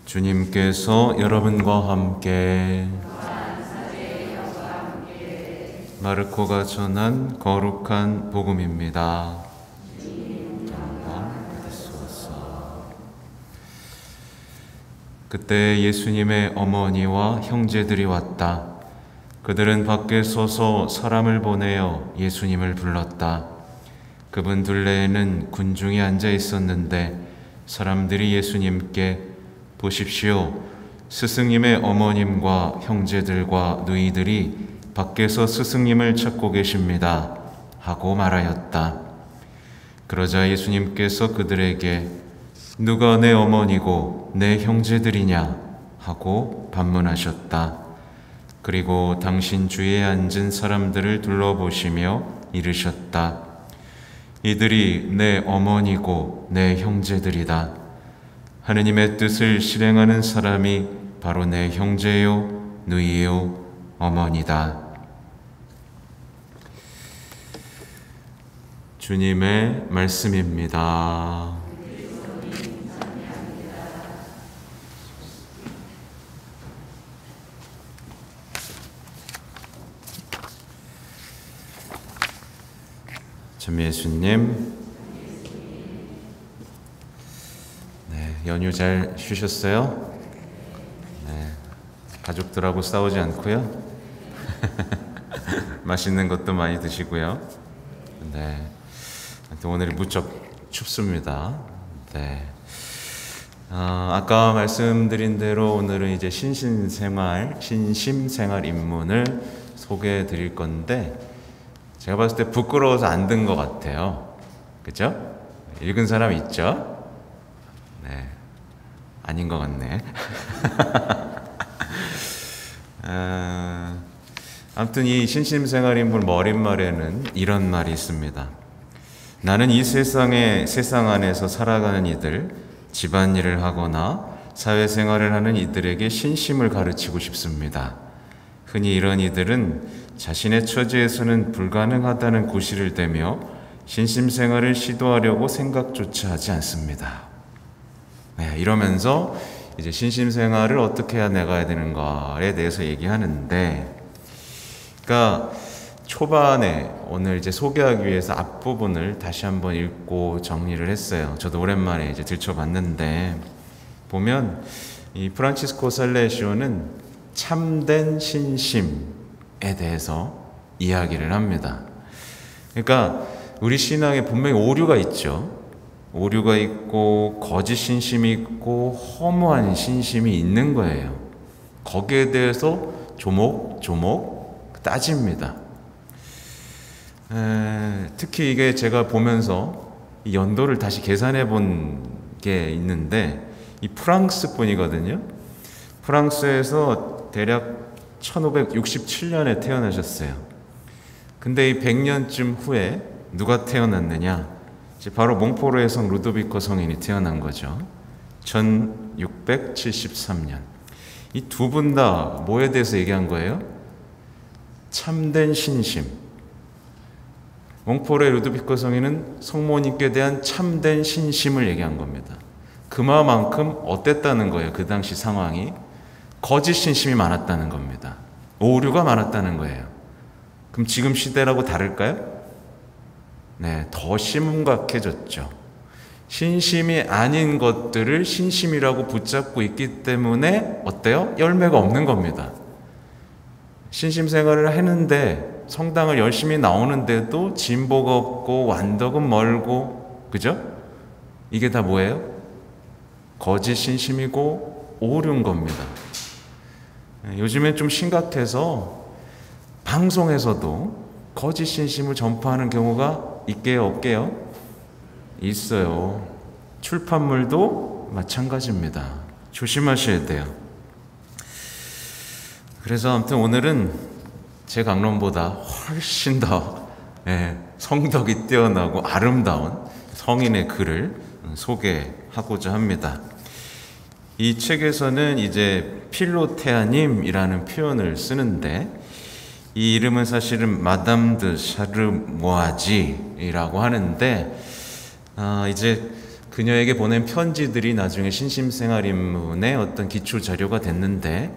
주님께서 여러분과 함께 마르코가 전한 거룩한 복음입니다. 그때 예수님의 어머니와 형제들이 왔다. 그들은 밖에 서서 사람을 보내어 예수님을 불렀다. 그분 둘레에는 군중이 앉아 있었는데 사람들이 예수님께 보십시오, 스승님의 어머님과 형제들과 누이들이 밖에서 스승님을 찾고 계십니다 하고 말하였다. 그러자 예수님께서 그들에게 누가 내 어머니고 내 형제들이냐 하고 반문하셨다. 그리고 당신 주위에 앉은 사람들을 둘러보시며 이르셨다. 이들이 내 어머니고 내 형제들이다. 하느님의 뜻을 실행하는 사람이 바로 내 형제요, 누이요, 어머니다. 주님의 말씀입니다. 참 예수님, 연휴 잘 쉬셨어요? 네, 가족들하고 싸우지 않고요. 맛있는 것도 많이 드시고요. 네, 오늘이 무척 춥습니다. 네, 아까 말씀드린 대로 오늘은 이제 신심생활 입문을 소개해 드릴 건데, 제가 봤을 때 부끄러워서 안 든 것 같아요. 그죠? 읽은 사람 있죠? 네, 아닌 것 같네. 아무튼 이 신심생활인물 머릿말에는 이런 말이 있습니다. 나는 이 세상 안에서 살아가는 이들, 집안일을 하거나 사회생활을 하는 이들에게 신심을 가르치고 싶습니다. 흔히 이런 이들은 자신의 처지에서는 불가능하다는 구실을 대며 신심생활을 시도하려고 생각조차 하지 않습니다. 네, 이러면서 이제 신심생활을 어떻게 해야 나가야 되는가에 대해서 얘기하는데, 그러니까 초반에 오늘 이제 소개하기 위해서 앞부분을 다시 한번 읽고 정리를 했어요. 저도 오랜만에 이제 들춰봤는데, 보면 이 프란치스코 살레시오는 참된 신심에 대해서 이야기를 합니다. 그러니까 우리 신앙에 분명히 오류가 있죠. 오류가 있고 거짓 신심이 있고 허무한 신심이 있는 거예요. 거기에 대해서 조목조목 따집니다. 특히 이게 제가 보면서 이 연도를 다시 계산해 본 게 있는데, 이 프랑스 분이거든요. 프랑스에서 대략 1567년에 태어나셨어요. 근데 이 100년쯤 후에 누가 태어났느냐? 바로 몽포르의 성 루도비코 성인이 태어난 거죠. 1673년. 이 두 분 다 뭐에 대해서 얘기한 거예요? 참된 신심. 몽포르의 루도비코 성인은 성모님께 대한 참된 신심을 얘기한 겁니다. 그만큼 어땠다는 거예요? 그 당시 상황이 거짓 신심이 많았다는 겁니다. 오류가 많았다는 거예요. 그럼 지금 시대라고 다를까요? 네, 더 심각해졌죠. 신심이 아닌 것들을 신심이라고 붙잡고 있기 때문에 어때요? 열매가 없는 겁니다. 신심 생활을 했는데 성당을 열심히 나오는데도 진보가 없고 완덕은 멀고, 그죠? 이게 다 뭐예요? 거짓 신심이고 오류인 겁니다. 요즘엔 좀 심각해서 방송에서도 거짓 신심을 전파하는 경우가 있게요, 없게요? 있어요. 출판물도 마찬가지입니다. 조심하셔야 돼요. 그래서 아무튼 오늘은 제 강론보다 훨씬 더 성덕이 뛰어나고 아름다운 성인의 글을 소개하고자 합니다. 이 책에서는 이제 필로테아님이라는 표현을 쓰는데, 이 이름은 사실은 마담 드 샤르모아지라고 하는데, 이제 그녀에게 보낸 편지들이 나중에 신심생활인문의 어떤 기초 자료가 됐는데,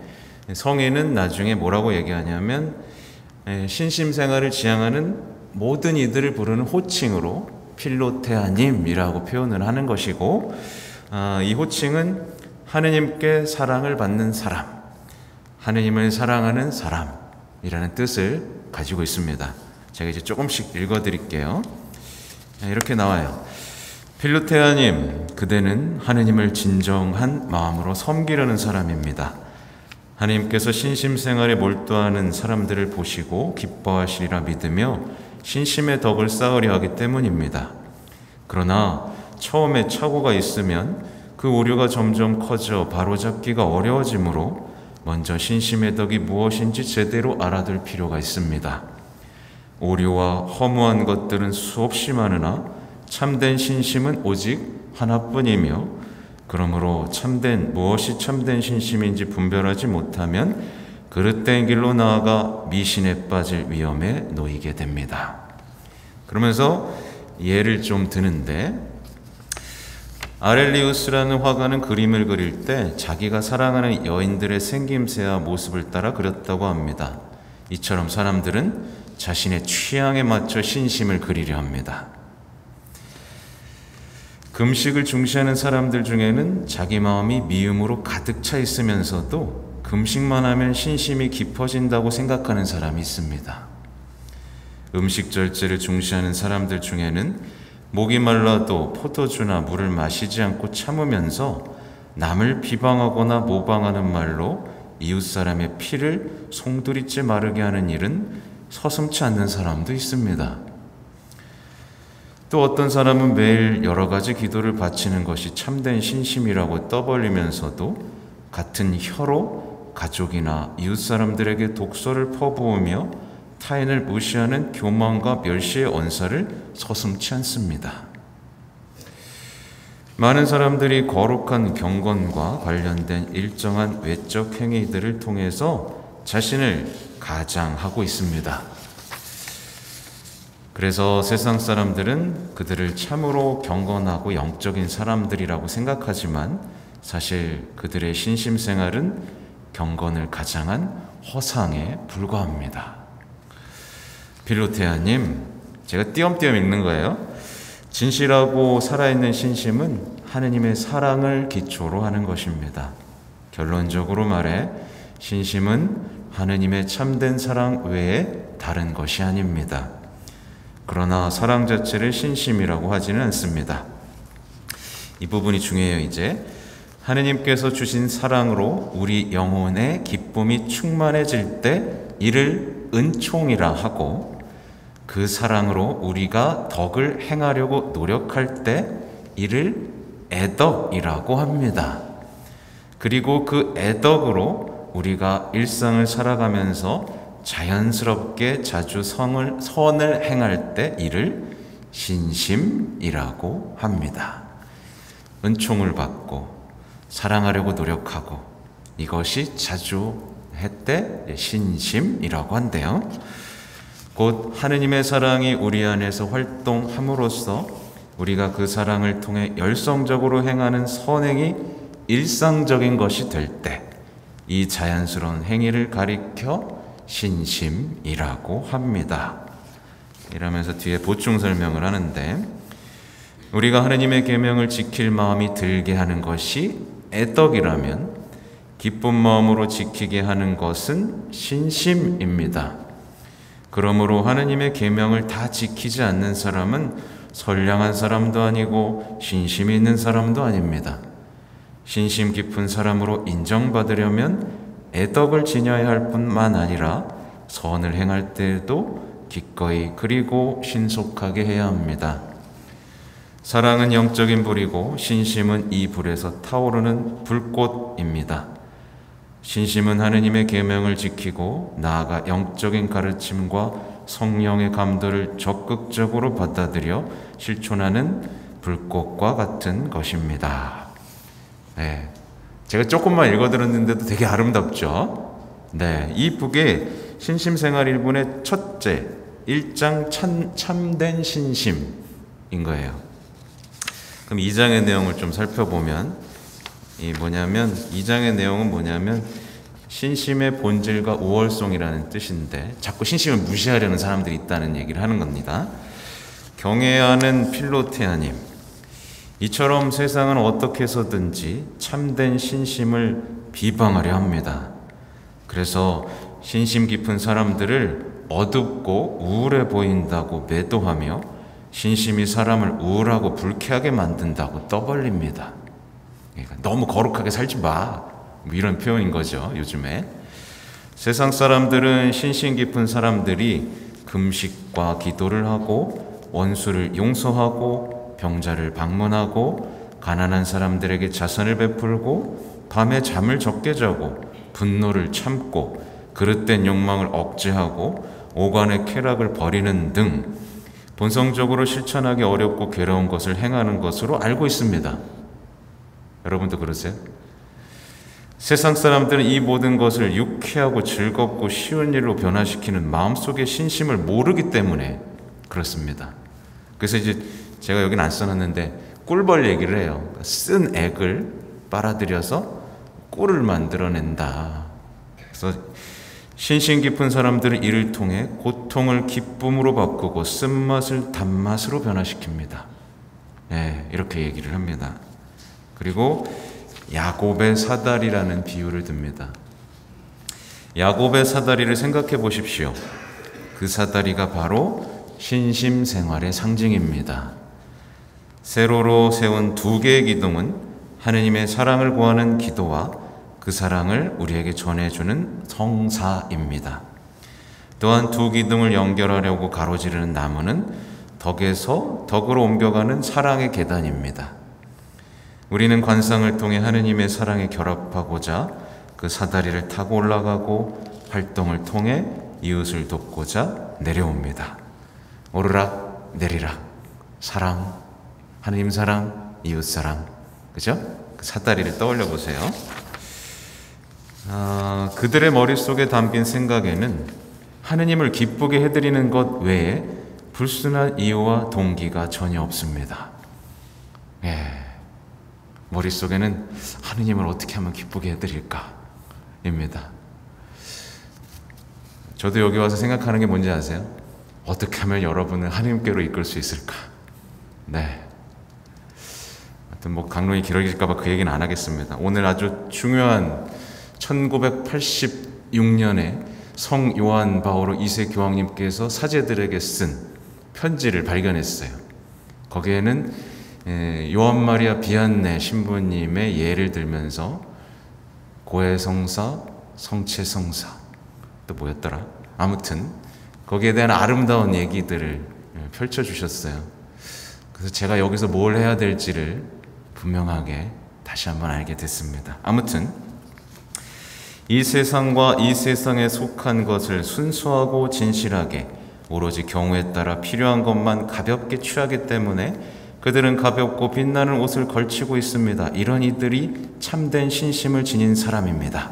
성인은 나중에 뭐라고 얘기하냐면 신심생활을 지향하는 모든 이들을 부르는 호칭으로 필로테아님이라고 표현을 하는 것이고, 이 호칭은 하느님께 사랑을 받는 사람, 하느님을 사랑하는 사람이라는 뜻을 가지고 있습니다. 제가 이제 조금씩 읽어드릴게요. 이렇게 나와요. 필로테아님, 그대는 하느님을 진정한 마음으로 섬기려는 사람입니다. 하느님께서 신심생활에 몰두하는 사람들을 보시고 기뻐하시리라 믿으며 신심의 덕을 쌓으려 하기 때문입니다. 그러나 처음에 착오가 있으면 그 오류가 점점 커져 바로잡기가 어려워지므로 먼저 신심의 덕이 무엇인지 제대로 알아둘 필요가 있습니다. 오류와 허무한 것들은 수없이 많으나 참된 신심은 오직 하나뿐이며, 그러므로 무엇이 참된 신심인지 분별하지 못하면 그릇된 길로 나아가 미신에 빠질 위험에 놓이게 됩니다. 그러면서 예를 좀 드는데, 아렐리우스라는 화가는 그림을 그릴 때 자기가 사랑하는 여인들의 생김새와 모습을 따라 그렸다고 합니다. 이처럼 사람들은 자신의 취향에 맞춰 신심을 그리려 합니다. 금식을 중시하는 사람들 중에는 자기 마음이 미움으로 가득 차 있으면서도 금식만 하면 신심이 깊어진다고 생각하는 사람이 있습니다. 음식 절제를 중시하는 사람들 중에는 목이 말라도 포도주나 물을 마시지 않고 참으면서 남을 비방하거나 모방하는 말로 이웃 사람의 피를 송두리째 마르게 하는 일은 서슴지 않는 사람도 있습니다. 또 어떤 사람은 매일 여러 가지 기도를 바치는 것이 참된 신심이라고 떠벌리면서도 같은 혀로 가족이나 이웃 사람들에게 독소를 퍼부으며 타인을 무시하는 교만과 멸시의 언사를 서슴지 않습니다. 많은 사람들이 거룩한 경건과 관련된 일정한 외적 행위들을 통해서 자신을 가장하고 있습니다. 그래서 세상 사람들은 그들을 참으로 경건하고 영적인 사람들이라고 생각하지만 사실 그들의 신심생활은 경건을 가장한 허상에 불과합니다. 필로테아님, 제가 띄엄띄엄 읽는 거예요. 진실하고 살아있는 신심은 하느님의 사랑을 기초로 하는 것입니다. 결론적으로 말해 신심은 하느님의 참된 사랑 외에 다른 것이 아닙니다. 그러나 사랑 자체를 신심이라고 하지는 않습니다. 이 부분이 중요해요. 이제 하느님께서 주신 사랑으로 우리 영혼의 기쁨이 충만해질 때 이를 은총이라 하고, 그 사랑으로 우리가 덕을 행하려고 노력할 때 이를 애덕이라고 합니다. 그리고 그 애덕으로 우리가 일상을 살아가면서 자연스럽게 자주 선을 행할 때 이를 신심이라고 합니다. 은총을 받고 사랑하려고 노력하고 이것이 자주 했때 신심이라고 한대요. 곧 하느님의 사랑이 우리 안에서 활동함으로써 우리가 그 사랑을 통해 열성적으로 행하는 선행이 일상적인 것이 될 때 이 자연스러운 행위를 가리켜 신심이라고 합니다. 이러면서 뒤에 보충 설명을 하는데, 우리가 하느님의 계명을 지킬 마음이 들게 하는 것이 애덕이라면 기쁜 마음으로 지키게 하는 것은 신심입니다. 그러므로 하느님의 계명을 다 지키지 않는 사람은 선량한 사람도 아니고 신심이 있는 사람도 아닙니다. 신심 깊은 사람으로 인정받으려면 애덕을 지녀야 할 뿐만 아니라 선을 행할 때에도 기꺼이 그리고 신속하게 해야 합니다. 사랑은 영적인 불이고 신심은 이 불에서 타오르는 불꽃입니다. 신심은 하느님의 계명을 지키고 나아가 영적인 가르침과 성령의 감도를 적극적으로 받아들여 실천하는 불꽃과 같은 것입니다. 네, 제가 조금만 읽어드렸는데도 되게 아름답죠? 네, 이 북의 신심생활 1분의 첫째 1장 참된 신심인 거예요. 그럼 2장의 내용을 좀 살펴보면 이 뭐냐면 2장의 내용은 뭐냐면 신심의 본질과 우월성이라는 뜻인데 자꾸 신심을 무시하려는 사람들이 있다는 얘기를 하는 겁니다. 경애하는 필로테아님, 이처럼 세상은 어떻게 해서든지 참된 신심을 비방하려 합니다. 그래서 신심 깊은 사람들을 어둡고 우울해 보인다고 매도하며 신심이 사람을 우울하고 불쾌하게 만든다고 떠벌립니다. 그러니까 너무 거룩하게 살지 마, 이런 표현인 거죠. 요즘에 세상 사람들은 신심 깊은 사람들이 금식과 기도를 하고 원수를 용서하고 병자를 방문하고 가난한 사람들에게 자선을 베풀고 밤에 잠을 적게 자고 분노를 참고 그릇된 욕망을 억제하고 오간의 쾌락을 버리는 등 본성적으로 실천하기 어렵고 괴로운 것을 행하는 것으로 알고 있습니다. 여러분도 그러세요? 세상 사람들은 이 모든 것을 유쾌하고 즐겁고 쉬운 일로 변화시키는 마음속의 신심을 모르기 때문에 그렇습니다. 그래서 이제 제가 여긴 안 써놨는데 꿀벌 얘기를 해요. 쓴 액을 빨아들여서 꿀을 만들어낸다. 그래서 신심 깊은 사람들은 이를 통해 고통을 기쁨으로 바꾸고 쓴맛을 단맛으로 변화시킵니다. 네, 이렇게 얘기를 합니다. 그리고 야곱의 사다리라는 비유를 듭니다. 야곱의 사다리를 생각해 보십시오. 그 사다리가 바로 신심 생활의 상징입니다. 세로로 세운 두 개의 기둥은 하느님의 사랑을 구하는 기도와 그 사랑을 우리에게 전해주는 성사입니다. 또한 두 기둥을 연결하려고 가로지르는 나무는 덕에서 덕으로 옮겨가는 사랑의 계단입니다. 우리는 관상을 통해 하느님의 사랑에 결합하고자 그 사다리를 타고 올라가고 활동을 통해 이웃을 돕고자 내려옵니다. 오르락 내리락, 사랑, 하느님 사랑, 이웃 사랑, 그죠? 그 사다리를 떠올려 보세요. 그들의 머릿속에 담긴 생각에는 하느님을 기쁘게 해드리는 것 외에 불순한 이유와 동기가 전혀 없습니다. 머릿속에는 하느님을 어떻게 하면 기쁘게 해드릴까 입니다. 저도 여기 와서 생각하는 게 뭔지 아세요? 어떻게 하면 여러분을 하느님께로 이끌 수 있을까? 네. 하여튼 뭐 강론이 길어질까봐 그 얘기는 안 하겠습니다. 오늘 아주 중요한 1986년에 성 요한 바오로 2세 교황님께서 사제들에게 쓴 편지를 발견했어요. 거기에는 요한 마리아 비안네 신부님의 예를 들면서 고해성사, 성체성사, 또 뭐였더라? 아무튼 거기에 대한 아름다운 얘기들을 펼쳐주셨어요. 그래서 제가 여기서 뭘 해야 될지를 분명하게 다시 한번 알게 됐습니다. 아무튼 이 세상과 이 세상에 속한 것을 순수하고 진실하게 오로지 경우에 따라 필요한 것만 가볍게 취하기 때문에 그들은 가볍고 빛나는 옷을 걸치고 있습니다. 이런 이들이 참된 신심을 지닌 사람입니다.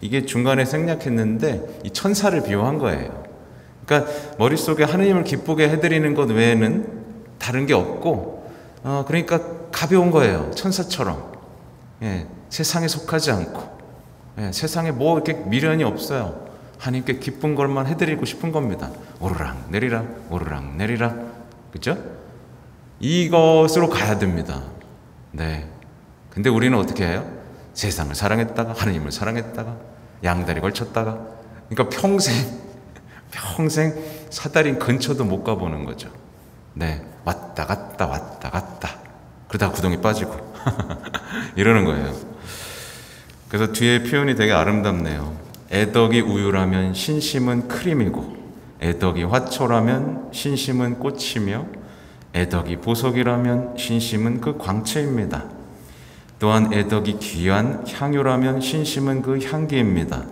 이게 중간에 생략했는데 이 천사를 비유한 거예요. 그러니까 머릿속에 하느님을 기쁘게 해드리는 것 외에는 다른 게 없고 그러니까 가벼운 거예요. 천사처럼. 세상에 속하지 않고 세상에 뭐 이렇게 미련이 없어요. 하나님께 기쁜 것만 해드리고 싶은 겁니다. 오르락 내리락 오르락 내리락, 그죠? 이것으로 가야 됩니다. 네. 근데 우리는 어떻게 해요? 세상을 사랑했다가 하나님을 사랑했다가 양다리 걸쳤다가, 그러니까 평생 사다리 근처도 못 가보는 거죠. 네. 왔다 갔다 왔다 갔다 그러다가 구덩이 빠지고 이러는 거예요. 그래서 뒤에 표현이 되게 아름답네요. 애덕이 우유라면 신심은 크림이고 애덕이 화초라면 신심은 꽃이며 애덕이 보석이라면 신심은 그 광채입니다. 또한 애덕이 귀한 향유라면 신심은 그 향기입니다.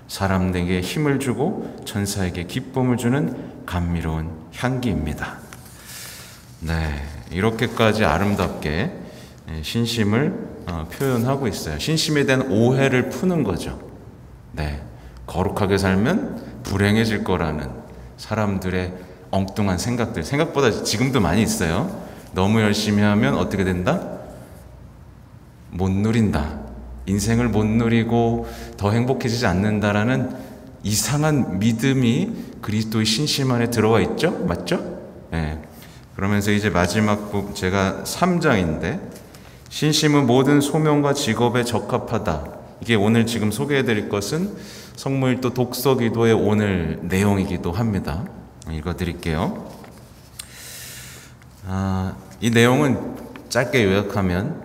사람에게 힘을 주고 천사에게 기쁨을 주는 감미로운 향기입니다. 네, 이렇게까지 아름답게 신심을 표현하고 있어요. 신심에 대한 오해를 푸는 거죠. 네, 거룩하게 살면 불행해질 거라는 사람들의 엉뚱한 생각들, 생각보다 지금도 많이 있어요. 너무 열심히 하면 어떻게 된다? 못 누린다. 인생을 못 누리고 더 행복해지지 않는다라는 이상한 믿음이 그리스도의 신심 안에 들어와 있죠? 맞죠? 네. 그러면서 이제 마지막 부 제가 3장인데 신심은 모든 소명과 직업에 적합하다. 이게 오늘 지금 소개해드릴 것은 성모일도 독서기도의 오늘 내용이기도 합니다. 읽어드릴게요. 이 내용은 짧게 요약하면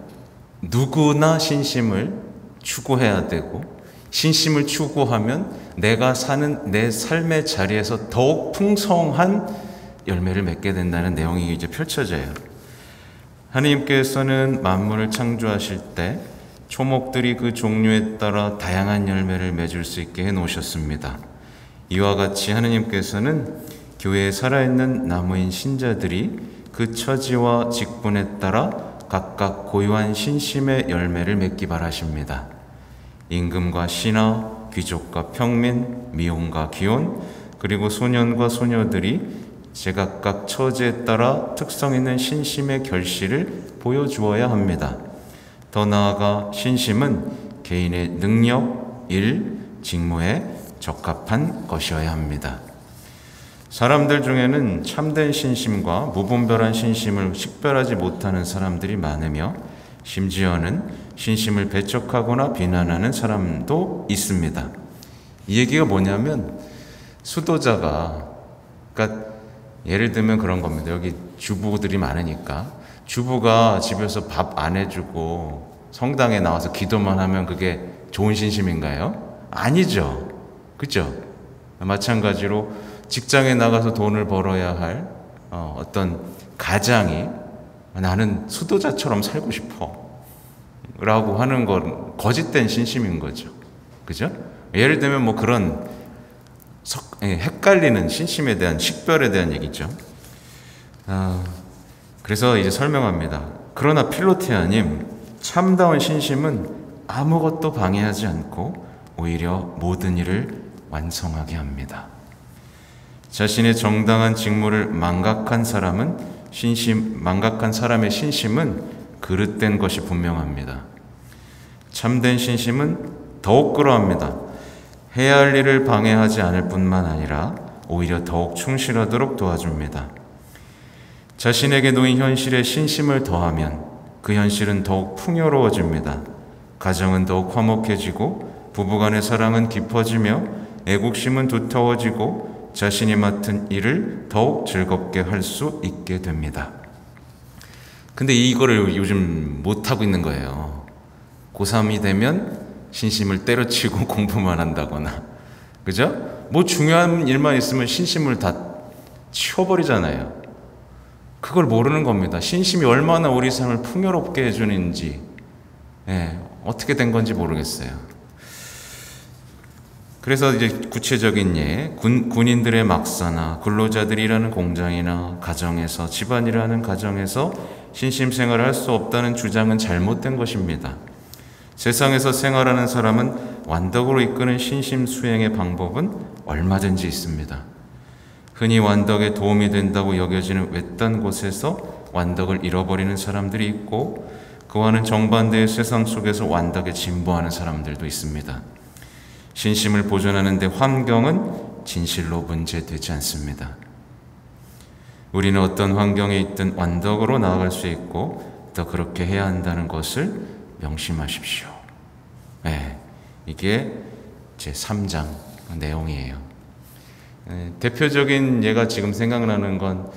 누구나 신심을 추구해야 되고 신심을 추구하면 내가 사는 내 삶의 자리에서 더욱 풍성한 열매를 맺게 된다는 내용이 이제 펼쳐져요. 하나님께서는 만물을 창조하실 때 초목들이 그 종류에 따라 다양한 열매를 맺을 수 있게 해놓으셨습니다. 이와 같이 하나님께서는 교회에 살아있는 나무인 신자들이 그 처지와 직분에 따라 각각 고유한 신심의 열매를 맺기 바라십니다. 임금과 신하, 귀족과 평민, 미혼과 기혼, 그리고 소년과 소녀들이 제각각 처지에 따라 특성 있는 신심의 결실을 보여주어야 합니다. 더 나아가 신심은 개인의 능력, 일, 직무에 적합한 것이어야 합니다. 사람들 중에는 참된 신심과 무분별한 신심을 식별하지 못하는 사람들이 많으며 심지어는 신심을 배척하거나 비난하는 사람도 있습니다. 이 얘기가 뭐냐면 수도자가 그러니까 예를 들면 그런 겁니다. 여기 주부들이 많으니까 주부가 집에서 밥 안 해주고 성당에 나와서 기도만 하면 그게 좋은 신심인가요? 아니죠. 그죠? 마찬가지로 직장에 나가서 돈을 벌어야 할 어떤 가장이 나는 수도자처럼 살고 싶어 라고 하는 건 거짓된 신심인 거죠. 그죠? 예를 들면 뭐 그런 헷갈리는 신심에 대한 식별에 대한 얘기죠. 그래서 이제 설명합니다. 그러나 필로티아님, 참다운 신심은 아무것도 방해하지 않고 오히려 모든 일을 완성하게 합니다. 자신의 정당한 직무를 망각한 사람의 신심은 그릇된 것이 분명합니다. 참된 신심은 더욱 그러합니다. 해야 할 일을 방해하지 않을 뿐만 아니라 오히려 더욱 충실하도록 도와줍니다. 자신에게 놓인 현실에 신심을 더하면 그 현실은 더욱 풍요로워집니다. 가정은 더욱 화목해지고 부부간의 사랑은 깊어지며 애국심은 두터워지고 자신이 맡은 일을 더욱 즐겁게 할 수 있게 됩니다. 근데 이거를 요즘 못하고 있는 거예요. 고3이 되면 신심을 때려치고 공부만 한다거나, 그죠? 뭐 중요한 일만 있으면 신심을 다 치워버리잖아요. 그걸 모르는 겁니다. 신심이 얼마나 우리 삶을 풍요롭게 해주는지, 어떻게 된 건지 모르겠어요. 그래서 이제 구체적인 예, 군인들의 막사나 근로자들이 일하는 공장이나 가정에서, 집안이라는 가정에서 신심 생활을 할 수 없다는 주장은 잘못된 것입니다. 세상에서 생활하는 사람은 완덕으로 이끄는 신심 수행의 방법은 얼마든지 있습니다. 흔히 완덕에 도움이 된다고 여겨지는 외딴 곳에서 완덕을 잃어버리는 사람들이 있고, 그와는 정반대의 세상 속에서 완덕에 진보하는 사람들도 있습니다. 신심을 보존하는 데 환경은 진실로 문제되지 않습니다. 우리는 어떤 환경에 있든 완덕으로 나아갈 수 있고 더 그렇게 해야 한다는 것을 명심하십시오. 이게 제 3장 내용이에요. 대표적인 예가 지금 생각나는 건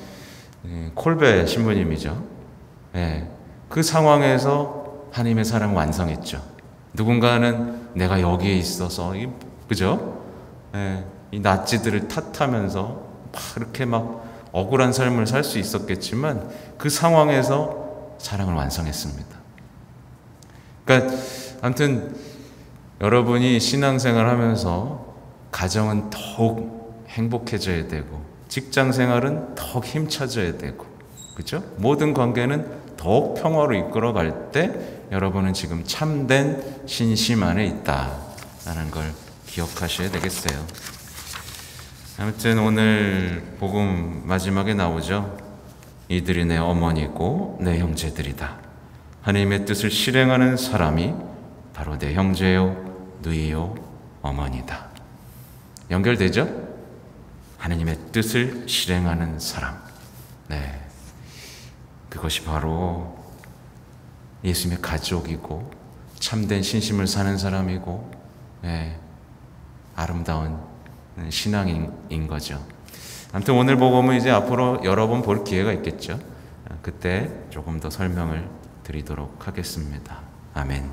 콜베 신부님이죠. 그 상황에서 하나님의 사랑을 완성했죠. 누군가는 내가 여기에 있어서, 그죠? 이 나치들을 탓하면서 막 이렇게 막 억울한 삶을 살 수 있었겠지만 그 상황에서 사랑을 완성했습니다. 그러니까 아무튼 여러분이 신앙생활 하면서 가정은 더욱 행복해져야 되고 직장 생활은 더욱 힘차져야 되고, 그죠? 모든 관계는 더욱 평화로 이끌어갈 때 여러분은 지금 참된 신심 안에 있다라는 걸 기억하셔야 되겠어요. 아무튼 오늘 복음 마지막에 나오죠. 이들이 내 어머니고 내 형제들이다. 하나님의 뜻을 실행하는 사람이 바로 내 형제요, 누이요, 어머니다. 연결되죠? 하나님의 뜻을 실행하는 사람. 네, 그것이 바로 예수님의 가족이고 참된 신심을 사는 사람이고, 네, 아름다운 신앙인 거죠. 아무튼 오늘 복음은 이제 앞으로 여러 번 볼 기회가 있겠죠. 그때 조금 더 설명을 드리도록 하겠습니다. 아멘.